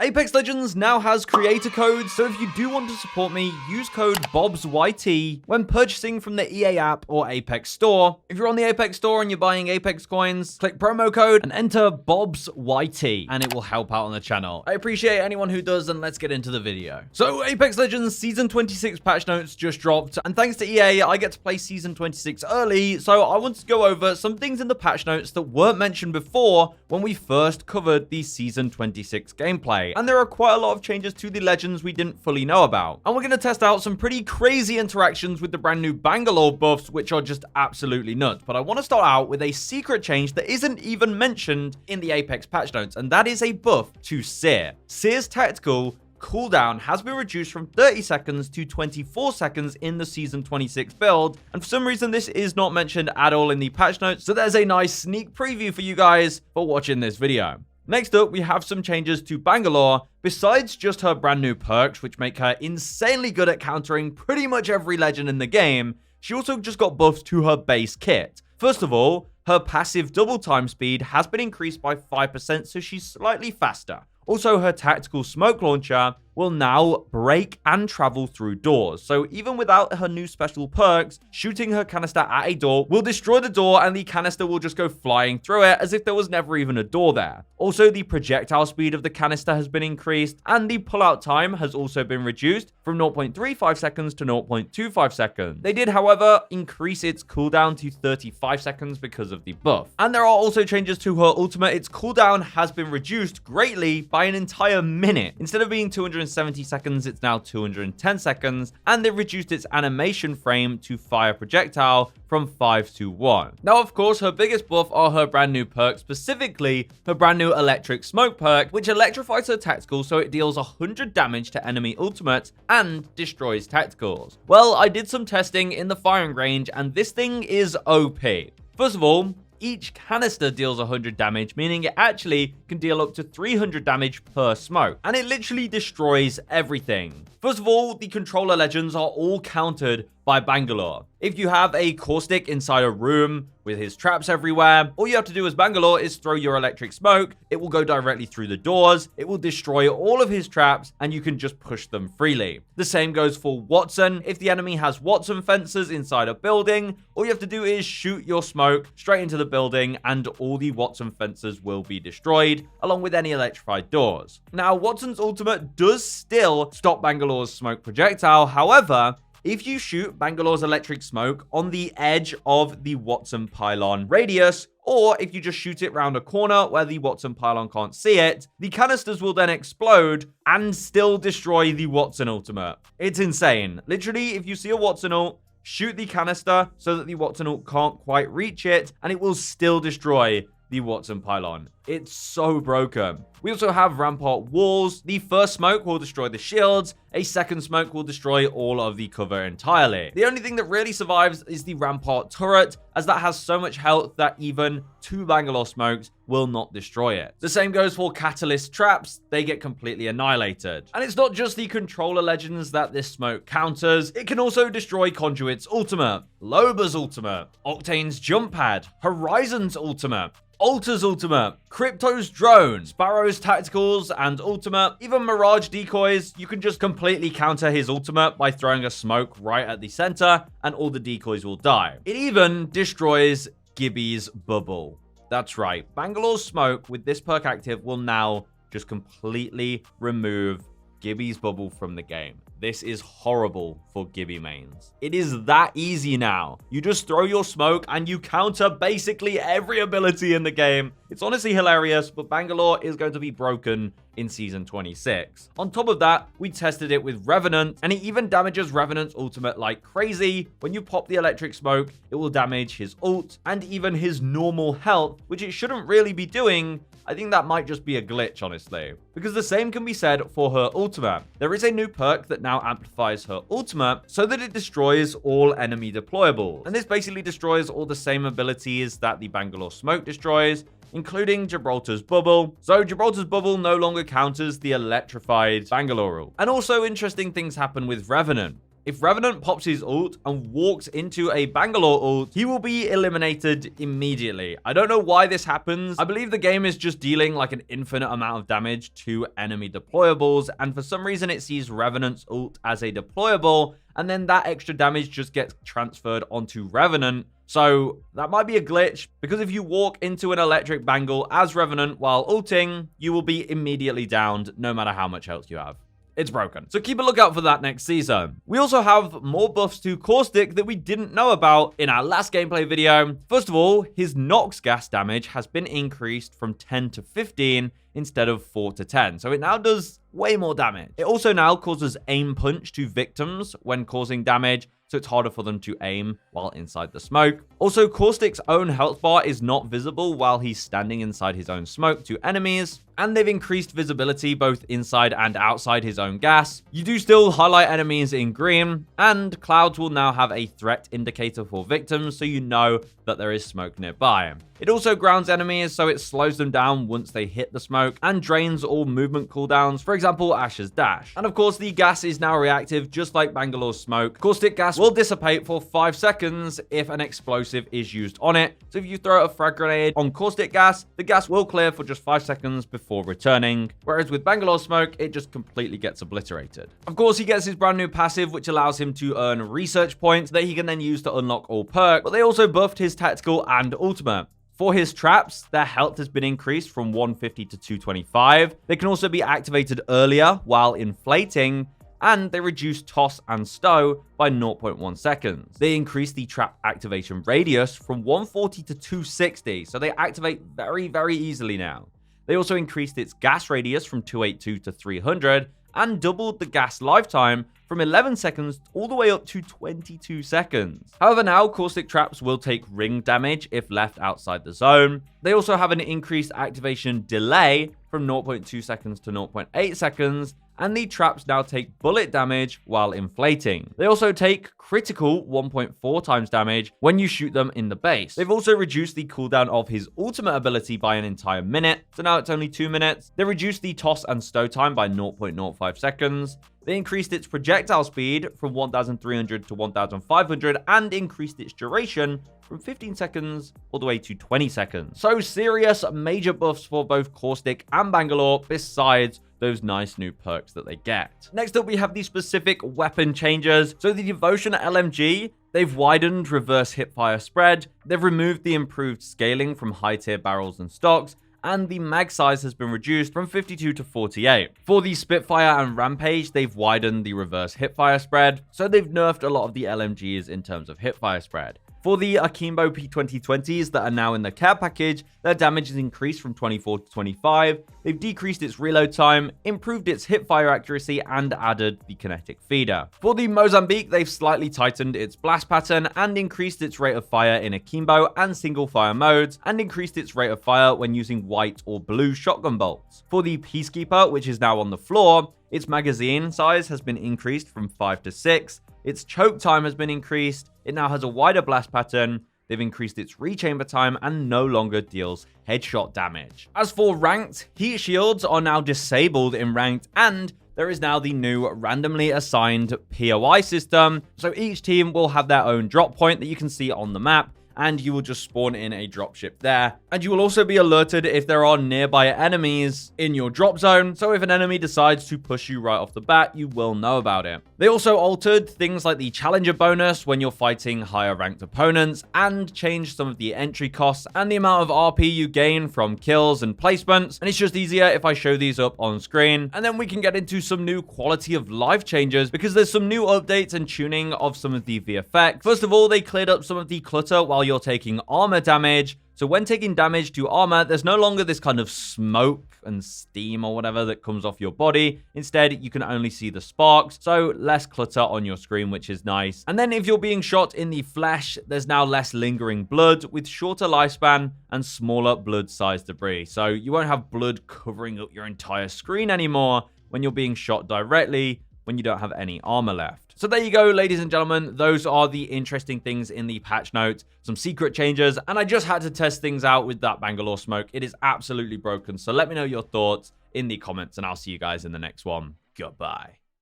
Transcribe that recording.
Apex Legends now has creator codes, so if you do want to support me, use code BOBSYT when purchasing from the EA app or Apex store. If you're on the Apex store and you're buying Apex coins, click promo code and enter BOBSYT, and it will help out on the channel. I appreciate anyone who does, and let's get into the video. So Apex Legends Season 26 patch notes just dropped, and thanks to EA, I get to play Season 26 early, so I want to go over some things in the patch notes that weren't mentioned before when we first covered the Season 26 gameplay. And there are quite a lot of changes to the legends we didn't fully know about. And we're going to test out some pretty crazy interactions with the brand new Bangalore buffs, which are just absolutely nuts. But I want to start out with a secret change that isn't even mentioned in the Apex patch notes, and that is a buff to Seer. Seer's tactical cooldown has been reduced from 30 seconds to 24 seconds in the Season 26 build, and for some reason this is not mentioned at all in the patch notes, so there's a nice sneak preview for you guys for watching this video. Next up, we have some changes to Bangalore. Besides just her brand new perks, which make her insanely good at countering pretty much every legend in the game, she also just got buffs to her base kit. First of all, her passive double time speed has been increased by 5%, so she's slightly faster. Also, her tactical smoke launcher will now break and travel through doors. So even without her new special perks, shooting her canister at a door will destroy the door and the canister will just go flying through it as if there was never even a door there. Also, the projectile speed of the canister has been increased, and the pullout time has also been reduced from 0.35 seconds to 0.25 seconds. They did, however, increase its cooldown to 35 seconds because of the buff. And there are also changes to her ultimate. Its cooldown has been reduced greatly by an entire minute. Instead of being 270 seconds, it's now 210 seconds, and they've reduced its animation frame to fire projectile from 5 to 1. Now, of course, her biggest buff are her brand new perks, specifically her brand new electric smoke perk, which electrifies her tactical so it deals 100 damage to enemy ultimates and destroys tacticals. Well, I did some testing in the firing range, and this thing is OP. First of all, each canister deals 100 damage, meaning it actually can deal up to 300 damage per smoke, and it literally destroys everything. First of all, the controller legends are all countered by Bangalore. If you have a Caustic inside a room with his traps everywhere, all you have to do as Bangalore is throw your electric smoke. It will go directly through the doors. It will destroy all of his traps, and you can just push them freely. The same goes for Watson. If the enemy has Watson fences inside a building, all you have to do is shoot your smoke straight into the building, and all the Watson fences will be destroyed, along with any electrified doors. Now, Watson's ultimate does still stop Bangalore's smoke projectile. However, if you shoot Bangalore's electric smoke on the edge of the Watson pylon radius, or if you just shoot it round a corner where the Watson pylon can't see it, the canisters will then explode and still destroy the Watson ultimate. It's insane. Literally, if you see a Watson ult, shoot the canister so that the Watson ult can't quite reach it, and it will still destroy the Watson pylon. It's so broken. We also have rampart walls. The first smoke will destroy the shields. A second smoke will destroy all of the cover entirely. The only thing that really survives is the rampart turret, as that has so much health that even 2 Bangalore smokes will not destroy it. The same goes for catalyst traps. They get completely annihilated. And it's not just the controller legends that this smoke counters. It can also destroy Conduit's ultimate, Loba's ultimate, Octane's jump pad, Horizon's ultimate, Alta's ultimate, Crypto's drone, Sparrow's tacticals and ultimate, even Mirage decoys. You can just completely counter his ultimate by throwing a smoke right at the center, and all the decoys will die. It even destroys Gibby's bubble. That's right, Bangalore's smoke with this perk active will now just completely remove Gibby's bubble from the game. This is horrible for Gibby mains. It is that easy now. You just throw your smoke and you counter basically every ability in the game. It's honestly hilarious, but Bangalore is going to be broken in Season 26. On top of that, we tested it with Revenant, and it even damages Revenant's ultimate like crazy. When you pop the electric smoke, it will damage his ult and even his normal health, which it shouldn't really be doing. I think that might just be a glitch, honestly, because the same can be said for her ultimate. There is a new perk that now amplifies her ultimate so that it destroys all enemy deployables. And this basically destroys all the same abilities that the Bangalore smoke destroys, including Gibraltar's bubble. So Gibraltar's bubble no longer counters the electrified Bangalore ult. And also interesting things happen with Revenant. If Revenant pops his ult and walks into a Bangalore ult, he will be eliminated immediately. I don't know why this happens. I believe the game is just dealing like an infinite amount of damage to enemy deployables, and for some reason it sees Revenant's ult as a deployable, and then that extra damage just gets transferred onto Revenant. So that might be a glitch, because if you walk into an electric bangle as Revenant while ulting, you will be immediately downed no matter how much health you have. It's broken. So keep a lookout for that next season. We also have more buffs to Caustic that we didn't know about in our last gameplay video. First of all, his Nox gas damage has been increased from 10 to 15 instead of 4 to 10. So it now does way more damage. It also now causes aim punch to victims when causing damage, so it's harder for them to aim while inside the smoke. Also, Caustic's own health bar is not visible while he's standing inside his own smoke to enemies, and they've increased visibility both inside and outside his own gas. You do still highlight enemies in green, and clouds will now have a threat indicator for victims, so you know that there is smoke nearby. It also grounds enemies, so it slows them down once they hit the smoke, and drains all movement cooldowns, for example, Ash's dash. And of course, the gas is now reactive, just like Bangalore's smoke. Caustic gas will dissipate for 5 seconds if an explosive is used on it. So if you throw a frag grenade on Caustic gas, the gas will clear for just 5 seconds before returning. Whereas with Bangalore smoke, it just completely gets obliterated. Of course, he gets his brand new passive, which allows him to earn research points that he can then use to unlock all perks, but they also buffed his tactical and ultimate. For his traps, their health has been increased from 150 to 225. They can also be activated earlier while inflating, and they reduce toss and stow by 0.1 seconds. They increase the trap activation radius from 140 to 260, so they activate very, very easily now. They also increased its gas radius from 282 to 300, and doubled the gas lifetime from 11 seconds all the way up to 22 seconds. However, now Caustic traps will take ring damage if left outside the zone. They also have an increased activation delay from 0.2 seconds to 0.8 seconds, and the traps now take bullet damage while inflating. They also take critical 1.4 times damage when you shoot them in the base. They've also reduced the cooldown of his ultimate ability by an entire minute, so now it's only 2 minutes. They reduced the toss and stow time by 0.05 seconds. They increased its projectile speed from 1,300 to 1,500 and increased its duration from 15 seconds all the way to 20 seconds. So serious major buffs for both Caustic and Bangalore, besides those nice new perks that they get. Next up, we have the specific weapon changes. So the Devotion LMG, they've widened reverse hipfire spread, they've removed the improved scaling from high tier barrels and stocks, and the mag size has been reduced from 52 to 48. For the Spitfire and Rampage, they've widened the reverse hipfire spread, so they've nerfed a lot of the LMGs in terms of hipfire spread. For the Akimbo P2020s that are now in the care package, their damage is increased from 24 to 25. They've decreased its reload time, improved its hipfire accuracy, and added the kinetic feeder. For the Mozambique, they've slightly tightened its blast pattern and increased its rate of fire in Akimbo and single fire modes, and increased its rate of fire when using white or blue shotgun bolts. For the Peacekeeper, which is now on the floor, its magazine size has been increased from 5 to 6. Its choke time has been increased. It now has a wider blast pattern. They've increased its rechamber time and no longer deals headshot damage. As for ranked, heat shields are now disabled in ranked, and there is now the new randomly assigned POI system. So each team will have their own drop point that you can see on the map, and you will just spawn in a dropship there. And you will also be alerted if there are nearby enemies in your drop zone, so if an enemy decides to push you right off the bat, you will know about it. They also altered things like the challenger bonus when you're fighting higher ranked opponents, and changed some of the entry costs and the amount of RP you gain from kills and placements. And it's just easier if I show these up on screen, and then we can get into some new quality of life changes, because there's some new updates and tuning of some of the VFX. First of all, they cleared up some of the clutter while you're taking armor damage. So when taking damage to armor, there's no longer this kind of smoke and steam or whatever that comes off your body. Instead, you can only see the sparks, so less clutter on your screen, which is nice. And then if you're being shot in the flesh, there's now less lingering blood with shorter lifespan and smaller blood-sized debris. So you won't have blood covering up your entire screen anymore when you're being shot directly when you don't have any armor left. So there you go, ladies and gentlemen. Those are the interesting things in the patch notes, some secret changes, and I just had to test things out with that Bangalore smoke. It is absolutely broken. So let me know your thoughts in the comments, and I'll see you guys in the next one. Goodbye.